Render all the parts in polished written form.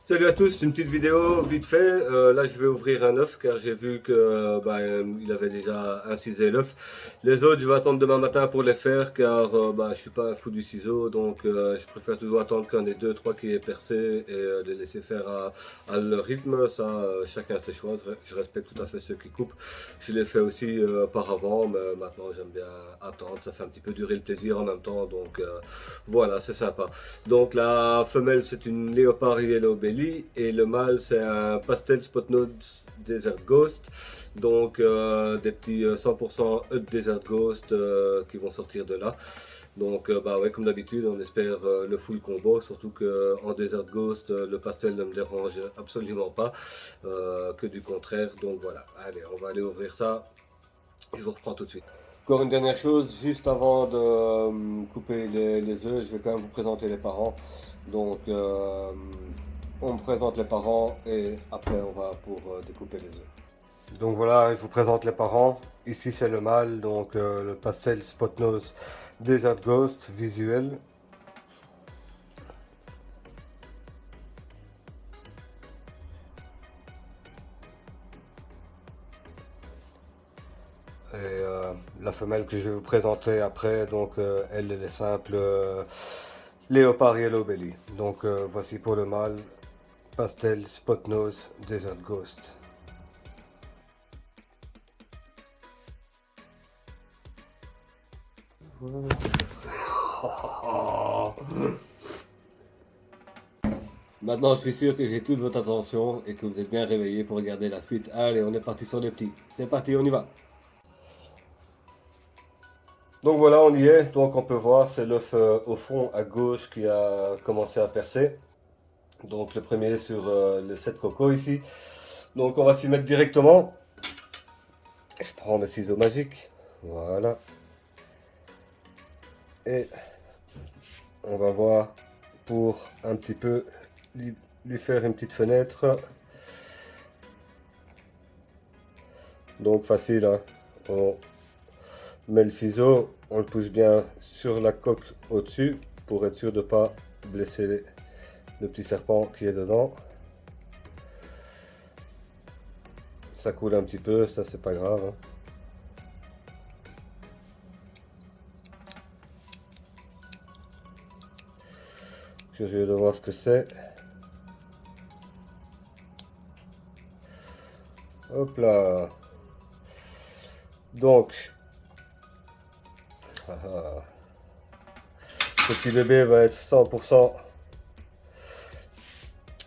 Salut à tous, une petite vidéo vite fait. Là, je vais ouvrir un œuf car j'ai vu que il avait déjà incisé l'œuf. Les autres, je vais attendre demain matin pour les faire car je suis pas un fou du ciseau, donc je préfère toujours attendre qu'il y en ait deux, trois qui aient percé et les laisser faire à leur rythme. Ça, chacun ses choix. Je respecte tout à fait ceux qui coupent. Je l'ai fait aussi par avant, mais maintenant j'aime bien attendre. Ça fait un petit peu durer le plaisir en même temps, donc voilà, c'est sympa. Donc la femelle c'est une Léopard Yellow Belly et le mâle c'est un Pastel Spot Nose Desert Ghost. Donc des petits 100% Hut Desert Ghost qui vont sortir de là. Donc ouais, comme d'habitude on espère le full combo, surtout qu'en Desert Ghost le pastel ne me dérange absolument pas, que du contraire. Donc voilà, allez on va aller ouvrir ça. Je vous reprends tout de suite. Encore une dernière chose, juste avant de couper les œufs, je vais quand même vous présenter les parents. Donc, on me présente les parents et après on va pour découper les œufs. Donc voilà, je vous présente les parents. Ici c'est le mâle, donc le pastel Spot Nose Desert Ghost visuel. Et la femelle que je vais vous présenter après, donc elle est simple Léopard Yellow Belly. Donc voici pour le mâle Pastel Spot Nose Desert Ghost. Maintenant, je suis sûr que j'ai toute votre attention et que vous êtes bien réveillés pour regarder la suite. Allez, on est parti sur les petits. C'est parti, on y va. Donc voilà, on y est. Donc on peut voir, c'est l'œuf au fond à gauche qui a commencé à percer. Donc le premier sur le 7 coco ici. Donc on va s'y mettre directement. Je prends mes ciseaux magiques. Voilà. Et on va voir pour un petit peu lui faire une petite fenêtre. Donc facile, hein. On met le ciseau, on le pousse bien sur la coque au-dessus pour être sûr de ne pas blesser le petit serpent qui est dedans. Ça coule un petit peu, ça c'est pas grave, hein. Curieux de voir ce que c'est. Hop là. Donc, ce petit bébé va être 100%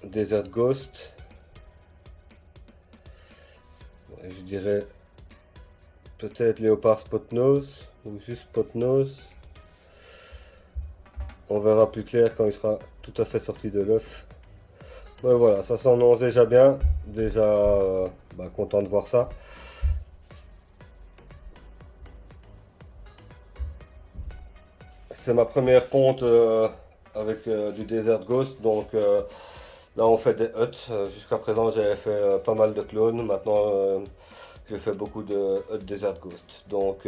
Desert Ghost. Je dirais peut-être Léopard Spot Nose ou juste Spot Nose. On verra plus clair quand il sera tout à fait sorti de l'œuf. Mais voilà, ça s'annonce déjà bien. Déjà content de voir ça. C'est ma première ponte avec du Desert Ghost. Donc là on fait des huts. Jusqu'à présent j'avais fait pas mal de clones. Maintenant j'ai fait beaucoup de huts Desert Ghost. Donc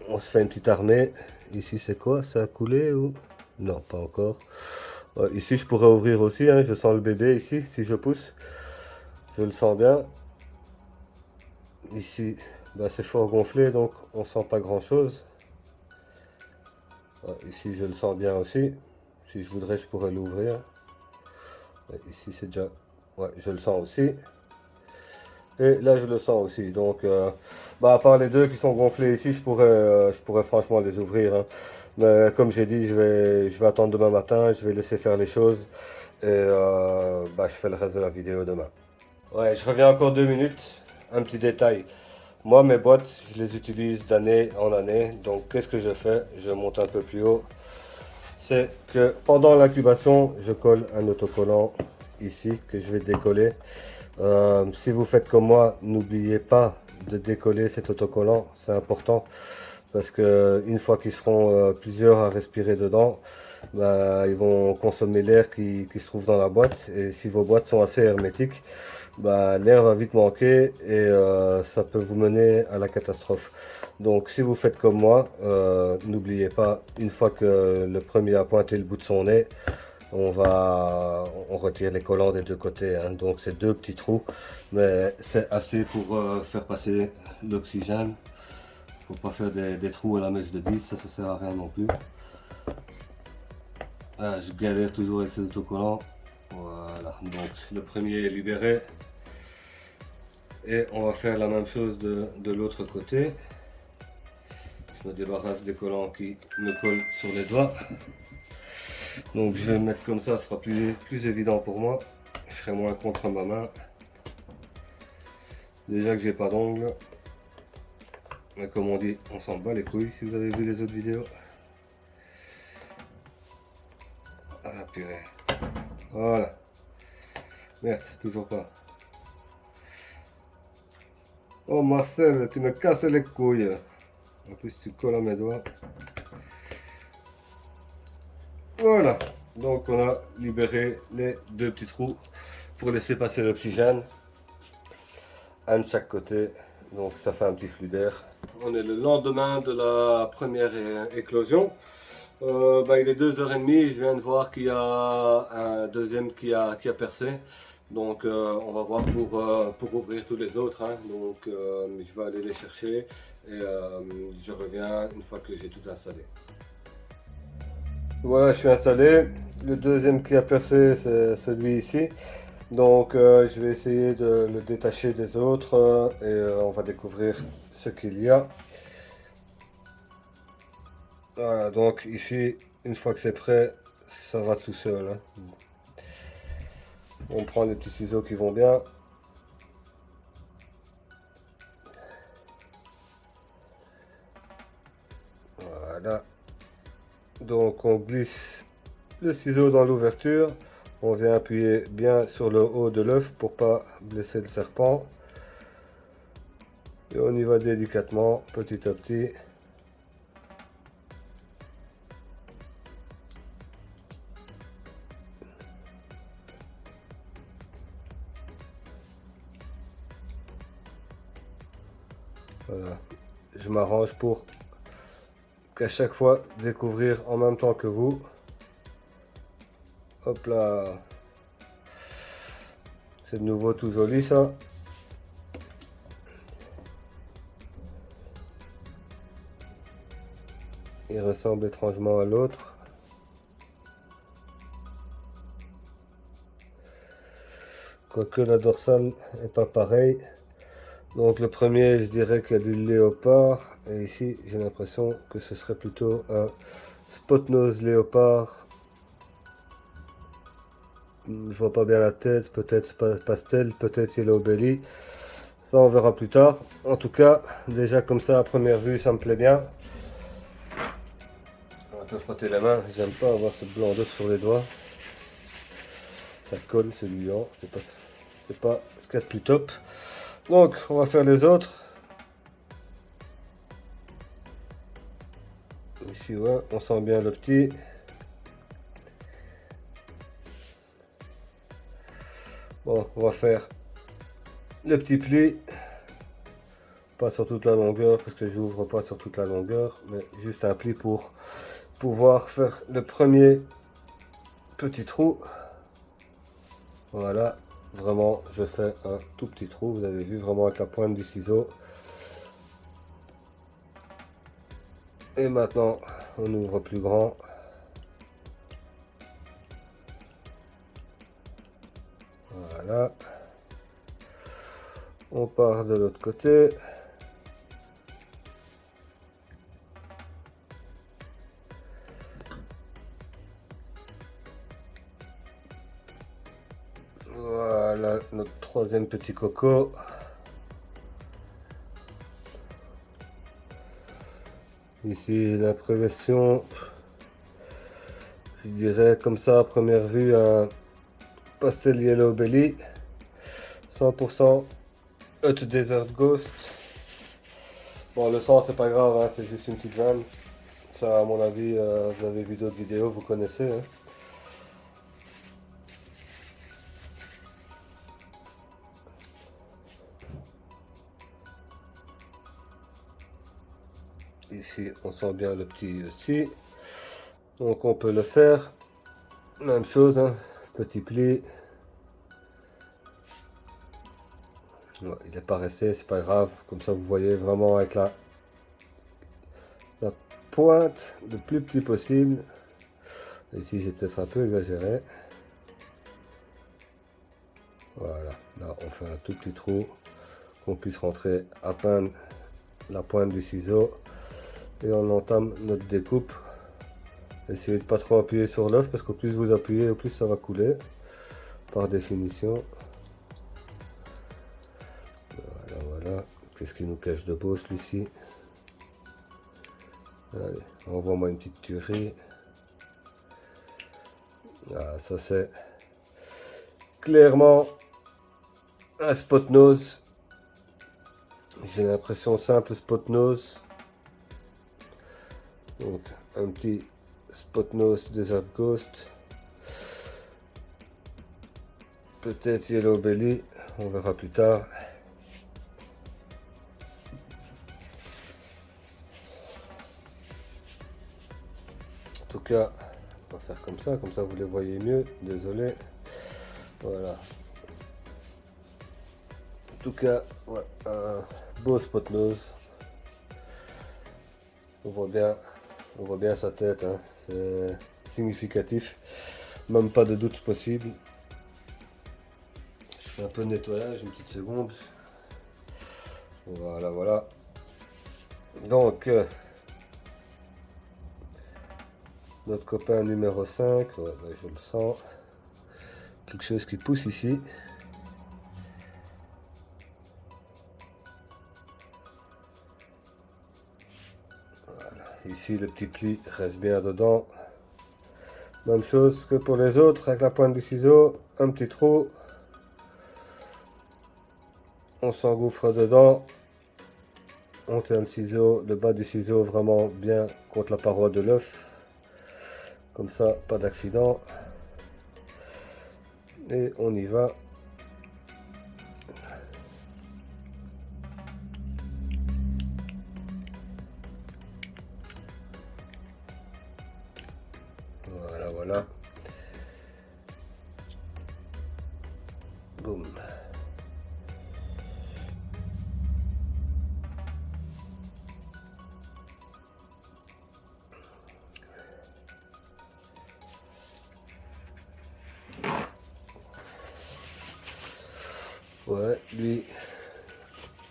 on se fait une petite armée. Ici c'est quoi? Ça a coulé ou? Non, pas encore. Ici je pourrais ouvrir aussi, hein. Je sens le bébé ici, si je pousse. Je le sens bien. Ici c'est fort gonflé, donc on sent pas grand chose. Ici je le sens bien aussi. Si je voudrais je pourrais l'ouvrir. Ici c'est déjà... Ouais, je le sens aussi. Et là je le sens aussi. Donc à part les deux qui sont gonflés ici, je pourrais franchement les ouvrir, hein. Mais comme j'ai dit, je vais attendre demain matin, je vais laisser faire les choses. Et je fais le reste de la vidéo demain. Ouais, je reviens encore 2 minutes. Un petit détail. Moi, mes boîtes, je les utilise d'année en année. Donc, qu'est-ce que je fais? Je monte un peu plus haut. C'est que pendant l'incubation, je colle un autocollant ici que je vais décoller. Si vous faites comme moi, n'oubliez pas de décoller cet autocollant. C'est important parce que une fois qu'ils seront plusieurs à respirer dedans, ils vont consommer l'air qui se trouve dans la boîte. Et si vos boîtes sont assez hermétiques, l'air va vite manquer et ça peut vous mener à la catastrophe. Donc si vous faites comme moi, n'oubliez pas, une fois que le premier a pointé le bout de son nez, on retire les collants des deux côtés, hein. Donc c'est deux petits trous, mais c'est assez pour faire passer l'oxygène. Faut pas faire des trous à la mèche de 10, ça sert à rien non plus. Là, je galère toujours avec ces autocollants. Voilà, donc le premier est libéré. Et on va faire la même chose de l'autre côté. Je me débarrasse des collants qui me collent sur les doigts. Donc je vais me mettre comme ça, ce sera plus évident pour moi. Je serai moins contre ma main. Déjà que j'ai pas d'ongles. Mais comme on dit, on s'en bat les couilles si vous avez vu les autres vidéos. Ah purée. Voilà. Merde, toujours pas. Oh Marcel, tu me casses les couilles. En plus tu colles à mes doigts. Voilà. Donc on a libéré les deux petits trous pour laisser passer l'oxygène. Un de chaque côté. Donc ça fait un petit flux d'air. On est le lendemain de la première éclosion. Il est 2h30, je viens de voir qu'il y a un deuxième qui a percé. Donc on va voir pour ouvrir tous les autres, hein. Donc je vais aller les chercher et je reviens une fois que j'ai tout installé. Voilà, je suis installé. Le deuxième qui a percé, c'est celui ici. Donc je vais essayer de le détacher des autres et on va découvrir ce qu'il y a. Voilà, donc ici, une fois que c'est prêt, ça va tout seul, hein. On prend les petits ciseaux qui vont bien. Voilà. Donc on glisse le ciseau dans l'ouverture. On vient appuyer bien sur le haut de l'œuf pour pas blesser le serpent. Et on y va délicatement, petit à petit. Voilà. Je m'arrange pour qu'à chaque fois découvrir en même temps que vous. Hop là. C'est de nouveau tout joli ça. Il ressemble étrangement à l'autre. Quoique la dorsale n'est pas pareille. Donc le premier, je dirais qu'il y a du léopard. Et ici, j'ai l'impression que ce serait plutôt un spot nose léopard. Je vois pas bien la tête, peut-être pastel, peut-être yellow belly. Ça, on verra plus tard. En tout cas, déjà comme ça, à première vue, ça me plaît bien. On va un peu frotter les mains. J'aime pas avoir ce blanc d'œuf sur les doigts. Ça colle, c'est gluant. C'est pas ce qu'il y a de plus top. Donc, on va faire les autres. Ici, ouais, on sent bien le petit. Bon, on va faire le petit pli. Pas sur toute la longueur, parce que j'ouvre pas sur toute la longueur, mais juste un pli pour pouvoir faire le premier petit trou. Voilà, vraiment, je fais un tout petit trou. Vous avez vu, vraiment avec la pointe du ciseau. Et maintenant, on ouvre plus grand. Voilà. On part de l'autre côté. Voilà notre troisième petit coco. Ici j'ai l'impression, je dirais comme ça à première vue, un pastel yellow belly 100% Hot Desert Ghost. Bon, le sang c'est pas grave, hein, c'est juste une petite vanne. Ça, à mon avis, vous avez vu d'autres vidéos, vous connaissez, hein. Ici on sent bien le petit aussi, donc on peut le faire. Même chose, hein, petit pli. Ouais, il n'est pas resté, c'est pas grave. Comme ça, vous voyez vraiment avec la pointe le plus petit possible. Ici, j'ai peut-être un peu exagéré. Voilà, là, on fait un tout petit trou qu'on puisse rentrer à peine la pointe du ciseau. Et on entame notre découpe. Essayez de pas trop appuyer sur l'œuf parce qu'au plus vous appuyez, au plus ça va couler. Par définition. Voilà, voilà. Qu'est-ce qui nous cache de beau celui-ci? Allez, envoie-moi une petite tuerie. Ah, ça c'est clairement un spot nose. J'ai l'impression simple spot nose. Donc un petit spot nose Desert Ghost. Peut-être Yellow Belly, on verra plus tard. En tout cas, on va faire comme ça vous les voyez mieux. Désolé. Voilà. En tout cas, ouais, un beau spot nose. On voit bien sa tête, hein. C'est significatif. Même pas de doute possible. Je fais un peu de nettoyage, une petite seconde. Voilà, voilà. Donc, notre copain numéro 5, ouais, bah, je le sens. Quelque chose qui pousse ici. Voilà. Ici, le petit pli reste bien dedans. Même chose que pour les autres, avec la pointe du ciseau, un petit trou. On s'engouffre dedans. On tient le ciseau, le bas du ciseau vraiment bien contre la paroi de l'œuf. Comme ça, pas d'accident. Et on y va. Voilà, voilà. Boum. Ouais, lui,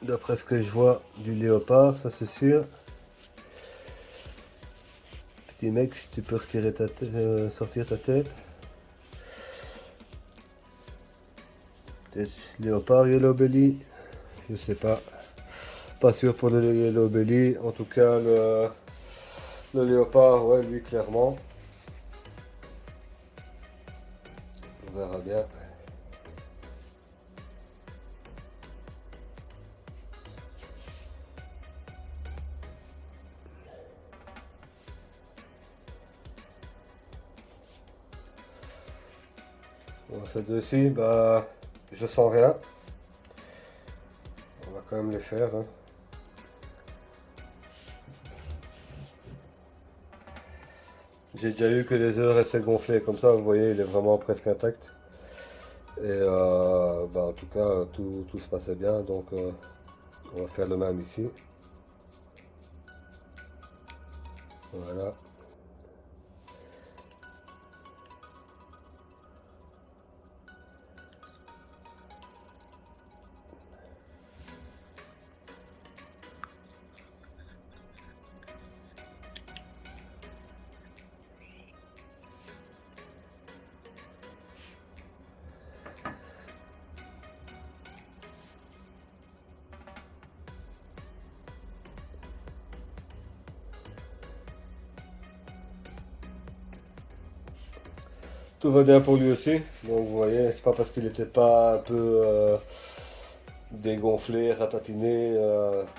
d'après ce que je vois, du léopard, ça c'est sûr. Petit mec, si tu peux retirer ta tête, sortir ta tête. Peut-être léopard, yellow belly, je sais pas. Pas sûr pour le yellow belly. En tout cas, le léopard, ouais, lui clairement. On verra bien. Bon, ces deux-ci, bah, je sens rien. On va quand même les faire, hein. J'ai déjà eu que les œufs restaient gonflés comme ça, vous voyez, il est vraiment presque intact. Et bah, en tout cas, tout se passait bien, donc on va faire le même ici. Voilà. Tout va bien pour lui aussi. Donc vous voyez, c'est pas parce qu'il n'était pas un peu dégonflé, ratatiné,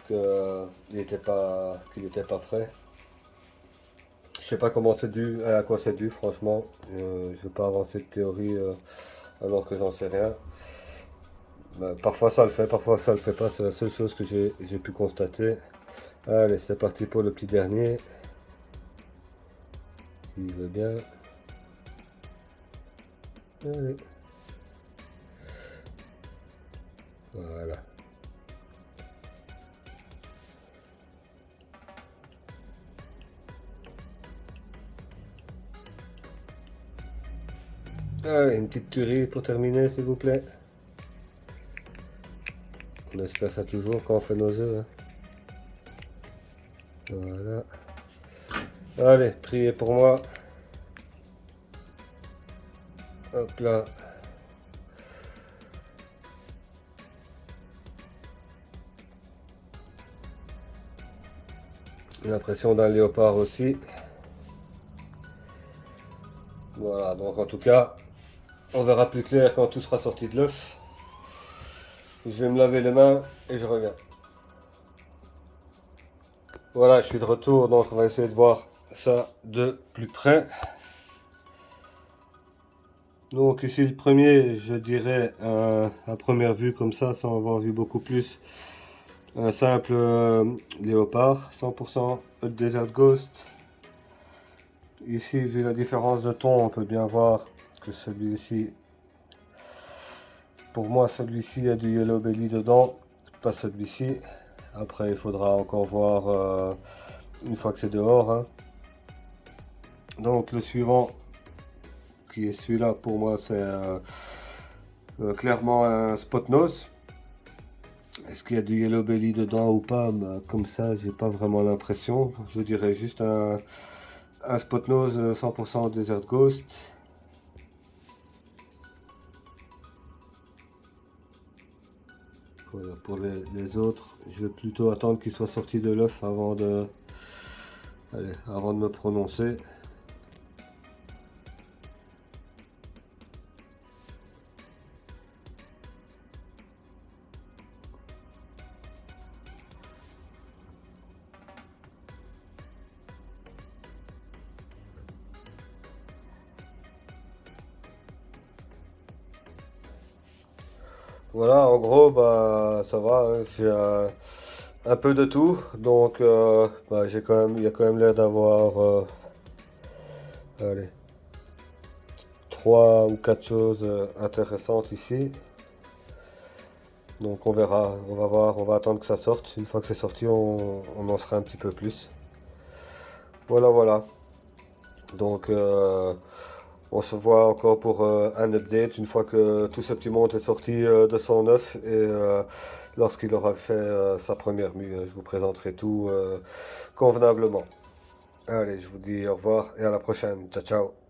qu'il n'était pas prêt. Je sais pas comment c'est dû, à quoi c'est dû, franchement. Je veux pas avancer de théorie alors que j'en sais rien. Ben, parfois ça le fait, parfois ça le fait pas. C'est la seule chose que j'ai pu constater. Allez, c'est parti pour le petit dernier. S'il veut bien. Allez. Voilà. Allez, une petite tuerie pour terminer, s'il vous plaît. On espère ça toujours quand on fait nos œufs. Hein. Voilà. Allez, priez pour moi. Hop là. L'impression d'un léopard aussi. Voilà, donc en tout cas, on verra plus clair quand tout sera sorti de l'œuf. Je vais me laver les mains et je reviens. Voilà, je suis de retour, donc on va essayer de voir ça de plus près. Donc ici le premier, je dirais à première vue comme ça, sans avoir vu beaucoup plus, un simple léopard, 100% Desert Ghost. Ici, vu la différence de ton, on peut bien voir que celui-ci, pour moi, celui-ci a du Yellow Belly dedans, pas celui-ci. Après, il faudra encore voir une fois que c'est dehors. Hein. Donc le suivant, qui est celui-là, pour moi, c'est clairement un spot nose. Est-ce qu'il y a du Yellow Belly dedans ou pas? Bah, comme ça, j'ai pas vraiment l'impression. Je dirais juste un spot nose 100% Desert Ghost. Voilà, pour les autres, je vais plutôt attendre qu'ils soient sortis de l'œuf avant avant de me prononcer. Voilà, en gros, bah ça va, hein, j'ai un peu de tout, donc bah, il y a quand même l'air d'avoir allez, 3 ou 4 choses intéressantes ici. Donc on verra, on va voir, on va attendre que ça sorte. Une fois que c'est sorti, on en sera un petit peu plus. Voilà, voilà. Donc on se voit encore pour un update une fois que tout ce petit monde est sorti de son œuf et lorsqu'il aura fait sa première mue. Je vous présenterai tout convenablement. Allez, je vous dis au revoir et à la prochaine. Ciao, ciao.